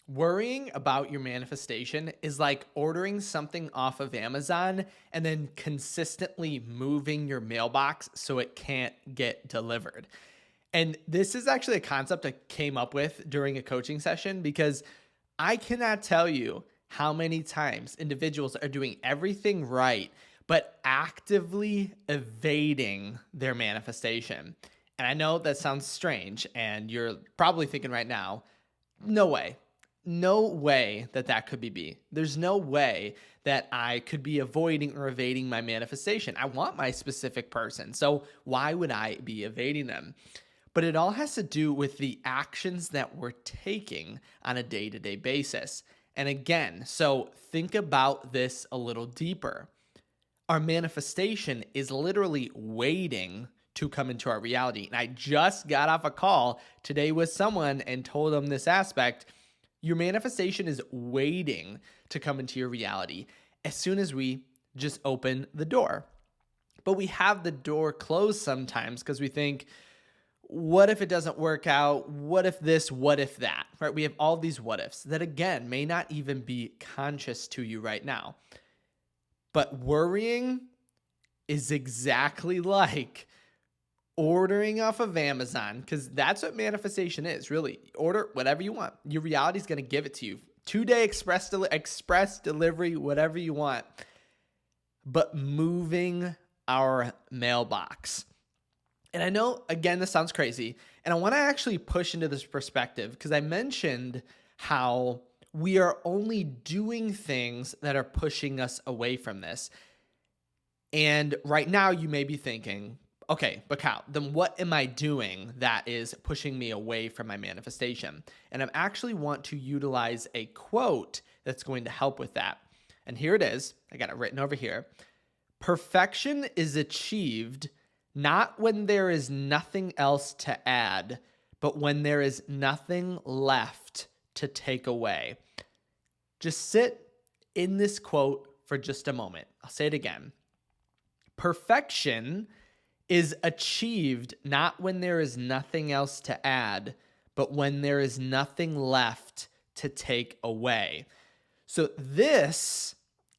Worrying about your manifestation is like ordering something off of Amazon and then consistently moving your mailbox so it can't get delivered. And this is actually a concept I came up with during a coaching session because I cannot tell you how many times individuals are doing everything right, but actively evading their manifestation. And I know that sounds strange, and you're probably thinking right now, no way. No way that that could be me. There's no way that I could be avoiding or evading my manifestation. I want my specific person. So why would I be evading them? But it all has to do with the actions that we're taking on a day to day basis. And again, so think about this a little deeper. Our manifestation is literally waiting to come into our reality. And I just got off a call today with someone and told them this aspect. Your manifestation is waiting to come into your reality as soon as we just open the door. But we have the door closed sometimes because we think, what if it doesn't work out? What if this? What if that? Right? We have all these what ifs that, again, may not even be conscious to you right now. But worrying is exactly like ordering off of Amazon, because that's what manifestation is, really. Order whatever you want. Your reality is going to give it to you. 2-day express delivery, whatever you want. But moving our mailbox. And I know, again, this sounds crazy. And I want to actually push into this perspective because I mentioned how we are only doing things that are pushing us away from this. And right now you may be thinking, okay, but Kyle, then what am I doing that is pushing me away from my manifestation? And I actually want to utilize a quote that's going to help with that. And here it is. I got it written over here. Perfection is achieved not when there is nothing else to add, but when there is nothing left to take away. Just sit in this quote for just a moment. I'll say it again. Perfection is achieved not when there is nothing else to add, but when there is nothing left to take away. So this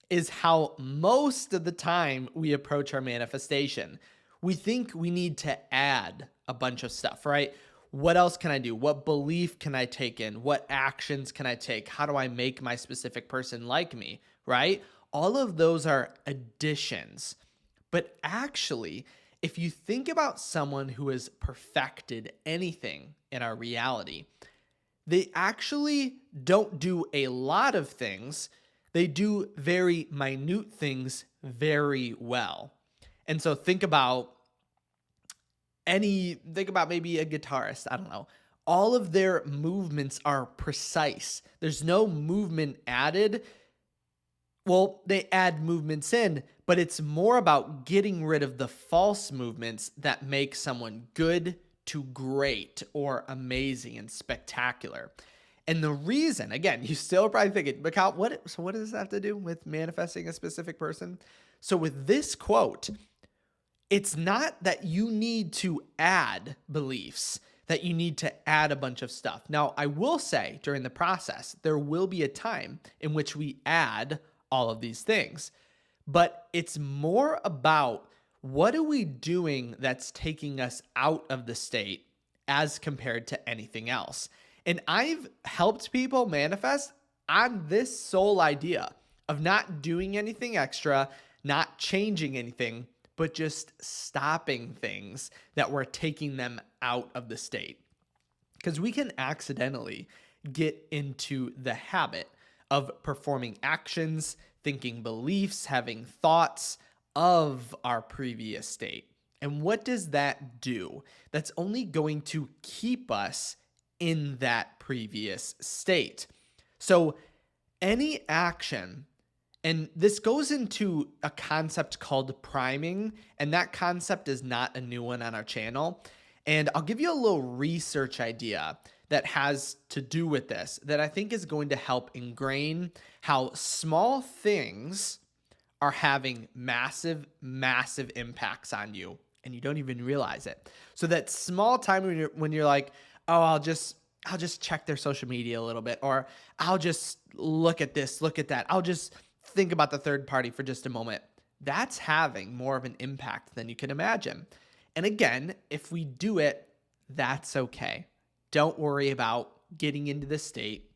is how most of the time we approach our manifestation. We think we need to add a bunch of stuff, right? What else can I do? What belief can I take in? What actions can I take? How do I make my specific person like me, right? All of those are additions. But actually, if you think about someone who has perfected anything in our reality, they actually don't do a lot of things. They do very minute things very well. And so think about maybe a guitarist, I don't know. All of their movements are precise. There's no movement added. Well, they add movements in, but it's more about getting rid of the false movements that make someone good to great or amazing and spectacular. And the reason, again, you still are probably thinking, but Kyle, what does this have to do with manifesting a specific person? So with this quote, it's not that you need to add beliefs, that you need to add a bunch of stuff. Now, I will say during the process, there will be a time in which we add all of these things, but it's more about what are we doing that's taking us out of the state as compared to anything else. And I've helped people manifest on this sole idea of not doing anything extra, not changing anything, but just stopping things that were taking them out of the state. Because we can accidentally get into the habit of performing actions, thinking beliefs, having thoughts of our previous state. And what does that do? That's only going to keep us in that previous state. So any action, and this goes into a concept called priming, and that concept is not a new one on our channel. And I'll give you a little research idea that has to do with this that I think is going to help ingrain how small things are having massive, massive impacts on you, and you don't even realize it. So that small time when you're like, oh, I'll just check their social media a little bit, or I'll just look at this, look at that. I'll just think about the third party for just a moment. That's having more of an impact than you can imagine. And again, if we do it, that's okay. Don't worry about getting into the state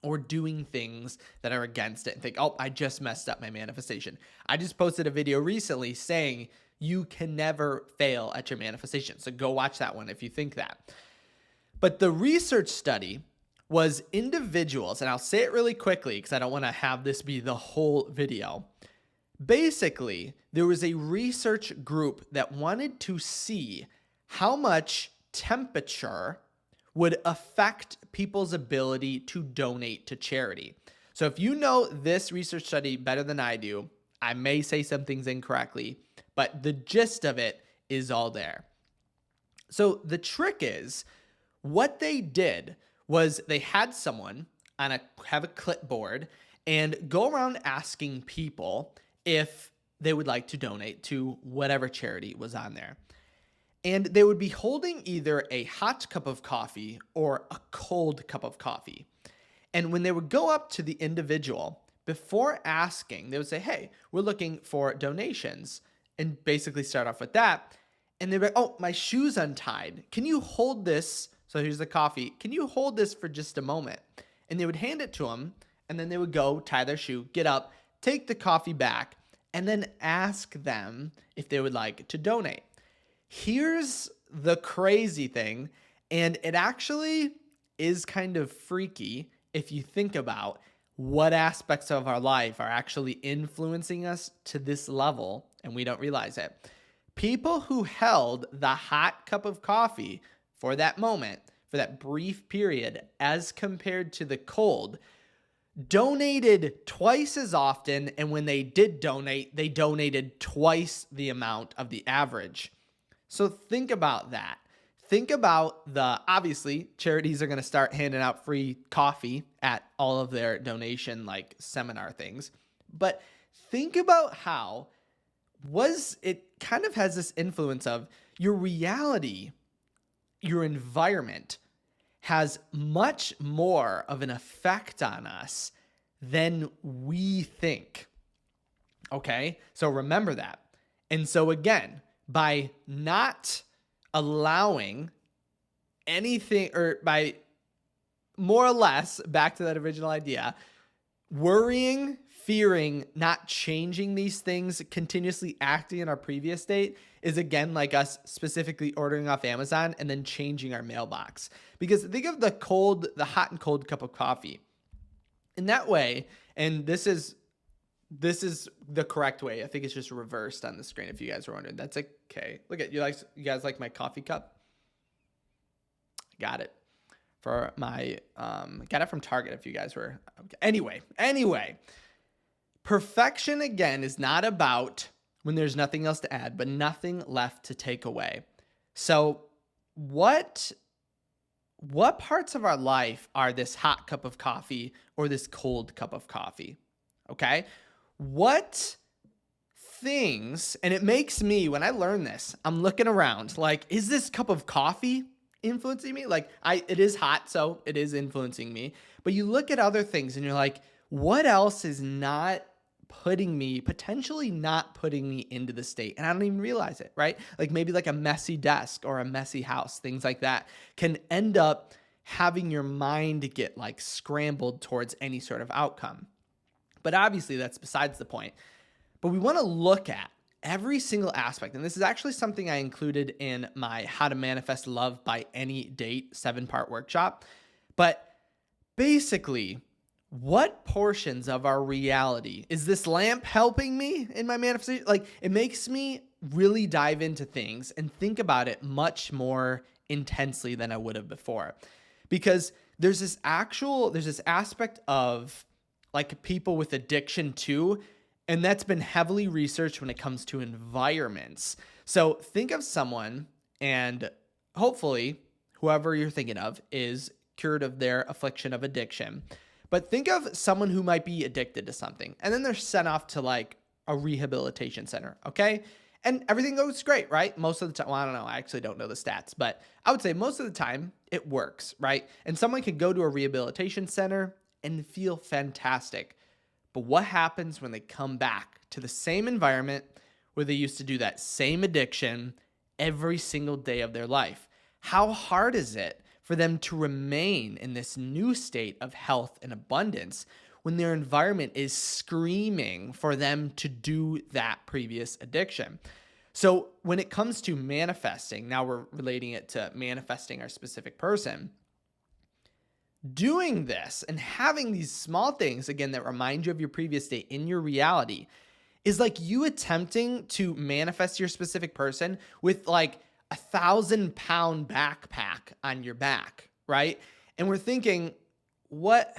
or doing things that are against it and think, oh, I just messed up my manifestation. I just posted a video recently saying you can never fail at your manifestation. So go watch that one if you think that. But the research study was individuals, and I'll say it really quickly because I don't want to have this be the whole video. Basically, there was a research group that wanted to see how much temperature would affect people's ability to donate to charity. So if you know this research study better than I do, I may say some things incorrectly, but the gist of it is all there. So the trick is, what they did was they had someone have a clipboard and go around asking people if they would like to donate to whatever charity was on there. And they would be holding either a hot cup of coffee or a cold cup of coffee. And when they would go up to the individual, before asking, they would say, hey, we're looking for donations, and basically start off with that. And they'd be like, oh, my shoe's untied. Can you hold this? So here's the coffee. Can you hold this for just a moment? And they would hand it to them, and then they would go tie their shoe, get up, take the coffee back, and then ask them if they would like to donate. Here's the crazy thing, and it actually is kind of freaky if you think about what aspects of our life are actually influencing us to this level, and we don't realize it. People who held the hot cup of coffee for that moment, for that brief period, as compared to the cold, donated twice as often, and when they did donate, they donated twice the amount of the average. So think about that. Think about obviously, charities are going to start handing out free coffee at all of their donation, like seminar things. But think about how it kind of has this influence of your reality, your environment has much more of an effect on us than we think. Okay? So remember that. And so again, by not allowing anything, or by more or less, back to that original idea, worrying, fearing, not changing these things, continuously acting in our previous state is again like us specifically ordering off Amazon and then changing our mailbox. Because think of the hot and cold cup of coffee. In that way, and this is the correct way. I think it's just reversed on the screen if you guys are wondering. That's okay. Look at you guys like my coffee cup? Got it. For my got it from Target if you guys were. Okay. Anyway. Perfection, again, is not about when there's nothing else to add, but nothing left to take away. So what parts of our life are this hot cup of coffee or this cold cup of coffee? Okay? What things, and it makes me, when I learn this, I'm looking around like, is this cup of coffee influencing me? Like, it is hot, so it is influencing me. But you look at other things and you're like, what else is potentially not putting me into the state? And I don't even realize it, right? Like maybe like a messy desk or a messy house, things like that can end up having your mind get like scrambled towards any sort of outcome. But obviously that's besides the point. But we want to look at every single aspect. And this is actually something I included in my How to Manifest Love by Any Date 7-part workshop. But basically, what portions of our reality is this lamp helping me in my manifestation? Like, it makes me really dive into things and think about it much more intensely than I would have before. Because there's this aspect of like people with addiction too, and that's been heavily researched when it comes to environments. So think of someone, and hopefully whoever you're thinking of is cured of their affliction of addiction. But think of someone who might be addicted to something, and then they're sent off to like a rehabilitation center, okay? and everything goes great, right? Most of the time, well, I don't know. I actually don't know the stats, but I would say most of the time it works, right? And someone could go to a rehabilitation center and feel fantastic. But what happens when they come back to the same environment where they used to do that same addiction every single day of their life? How hard is it for them to remain in this new state of health and abundance when their environment is screaming for them to do that previous addiction? So, when it comes to manifesting, now we're relating it to manifesting our specific person. Doing this and having these small things, again, that remind you of your previous state in your reality is like you attempting to manifest your specific person with like 1,000-pound backpack on your back, right? And we're thinking, what,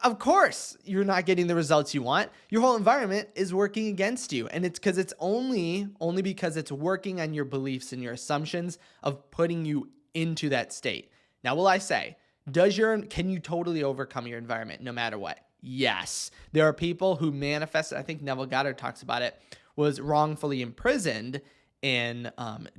of course you're not getting the results you want. Your whole environment is working against you. And it's because it's only because it's working on your beliefs and your assumptions of putting you into that state. Now, will I say, can you totally overcome your environment no matter what? Yes. There are people who manifest, I think Neville Goddard talks about it, was wrongfully imprisoned in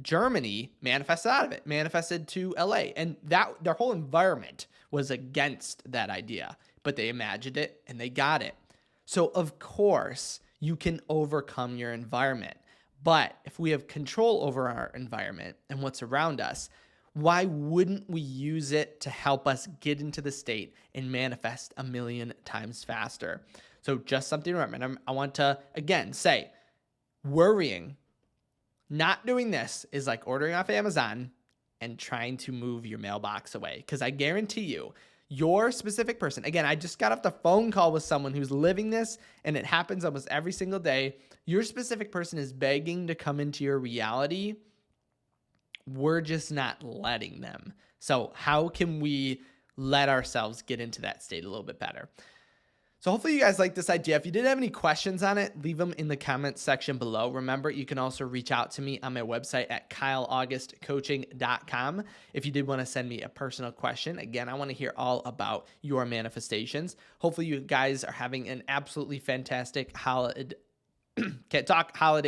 Germany, manifested out of it, manifested to LA. And that their whole environment was against that idea, but they imagined it and they got it. So of course you can overcome your environment. But if we have control over our environment and what's around us, why wouldn't we use it to help us get into the state and manifest 1,000,000 times faster? So just something to remember. I want to, again, say, worrying, not doing this is like ordering off Amazon and trying to move your mailbox away. Because I guarantee you, your specific person, again, I just got off the phone call with someone who's living this, and it happens almost every single day. Your specific person is begging to come into your reality. We're just not letting them. So how can we let ourselves get into that state a little bit better? So hopefully you guys like this idea. If you did have any questions on it, leave them in the comments section below. Remember, you can also reach out to me on my website at kyleaugustcoaching.com. If you did want to send me a personal question, again, I want to hear all about your manifestations. Hopefully you guys are having an absolutely fantastic holiday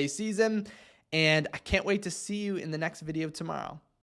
season. And I can't wait to see you in the next video tomorrow.